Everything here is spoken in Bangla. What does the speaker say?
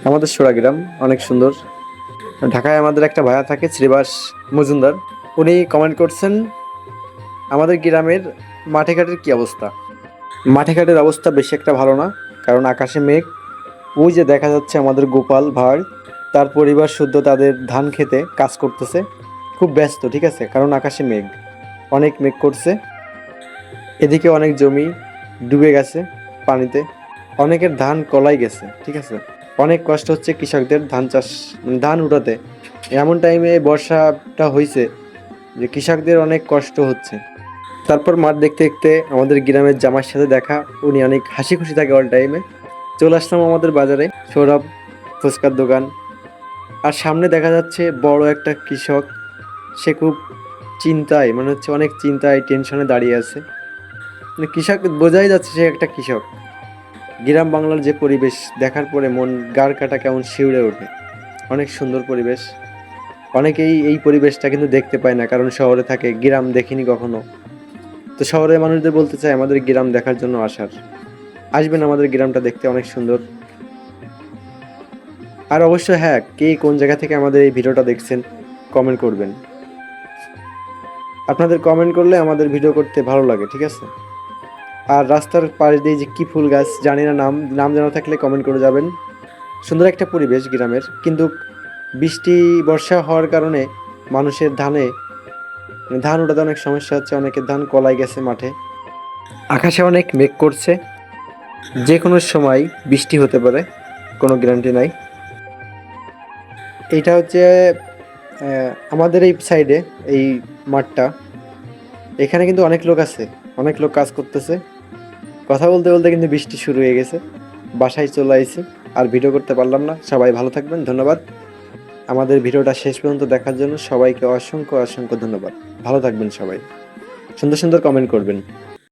আমাদের সুরাগ্রাম অনেক সুন্দর। ঢাকায় আমাদের একটা ভাইয়া থাকে শ্রীবাস মজুমদার, উনি কমেন্ট করছেন আমাদের গ্রামের মাঠে ঘাটের কী অবস্থা। মাঠে ঘাটের অবস্থা বেশি একটা ভালো না, কারণ আকাশে মেঘ। ওই যে দেখা যাচ্ছে আমাদের গোপাল ভাঁড়, তার পরিবার শুদ্ধ তাদের ধান খেতে কাজ করতেছে, খুব ব্যস্ত, ঠিক আছে, কারণ আকাশে মেঘ, অনেক মেঘ করছে। এদিকে অনেক জমি ডুবে গেছে পানিতে, অনেকের ধান কলাই গেছে, ঠিক আছে। অনেক কষ্ট হচ্ছে কৃষকদের ধান চাষ, ধান উঠাতে। এমন টাইমে বর্ষাটা হয়েছে যে কৃষকদের অনেক কষ্ট হচ্ছে। তারপর মাঠ দেখতে দেখতে আমাদের গ্রামের জামাইয়ের সাথে দেখা, উনি অনেক হাসি খুশি থাকে অল টাইমে। চলে আসলাম আমাদের বাজারে, সৌরভ ফুচকার দোকান। আর সামনে দেখা যাচ্ছে বড় একটা কৃষক, সে খুব চিন্তায়, মানে হচ্ছে অনেক চিন্তায় টেনশনে দাঁড়িয়ে আছে। মানে কৃষক বোঝাই যাচ্ছে সে একটা কৃষক। গ্রাম বাংলার যে পরিবেশ দেখার পরে মন গাড় কাটা কেমন শিউরে ওঠে। অনেক সুন্দর পরিবেশ। অনেকেই এই পরিবেশটা কিন্তু দেখতে পায় না, কারণ শহরে থাকে, গ্রাম দেখিনি কখনো। তো শহরের মানুষদের বলতে চাই আমাদের গ্রাম দেখার জন্য আসার, আসবেন আমাদের গ্রামটা দেখতে, অনেক সুন্দর। আর অবশ্যই হ্যাঁ, কে কোন জায়গা থেকে আমাদের এই ভিডিওটা দেখছেন কমেন্ট করবেন। আপনাদের কমেন্ট করলে আমাদের ভিডিও করতে ভালো লাগে, ঠিক আছে। আর রাস্তার পাশ দিয়ে যে কি ফুল গাছ জানি না, নাম নাম জানা থাকলে কমেন্ট করে যাবেন। সুন্দর একটা পরিবেশ গ্রামের, কিন্তু বৃষ্টি বর্ষা হওয়ার কারণে মানুষের ধান ওঠাতে অনেক সমস্যা হচ্ছে, অনেকের ধান কলাই গেছে মাঠে। আকাশে অনেক মেঘ করছে, যে কোনো সময় বৃষ্টি হতে পারে, কোনো গ্যারান্টি নাই। এইটা হচ্ছে আমাদের এই সাইডে, এই মাঠটা, এখানে কিন্তু অনেক লোক আছে, অনেক লোক কাজ করতেছে। কথা বলতে বলতে কিন্তু বৃষ্টি শুরু হয়ে গেছে, বাসায় চলে আইছি, আর ভিডিও করতে পারলাম না। সবাই ভালো থাকবেন, ধন্যবাদ। আমাদের ভিডিওটা শেষ পর্যন্ত দেখার জন্য সবাইকে অসংখ্য অসংখ্য ধন্যবাদ। ভালো থাকবেন সবাই, সুন্দর সুন্দর কমেন্ট করবেন।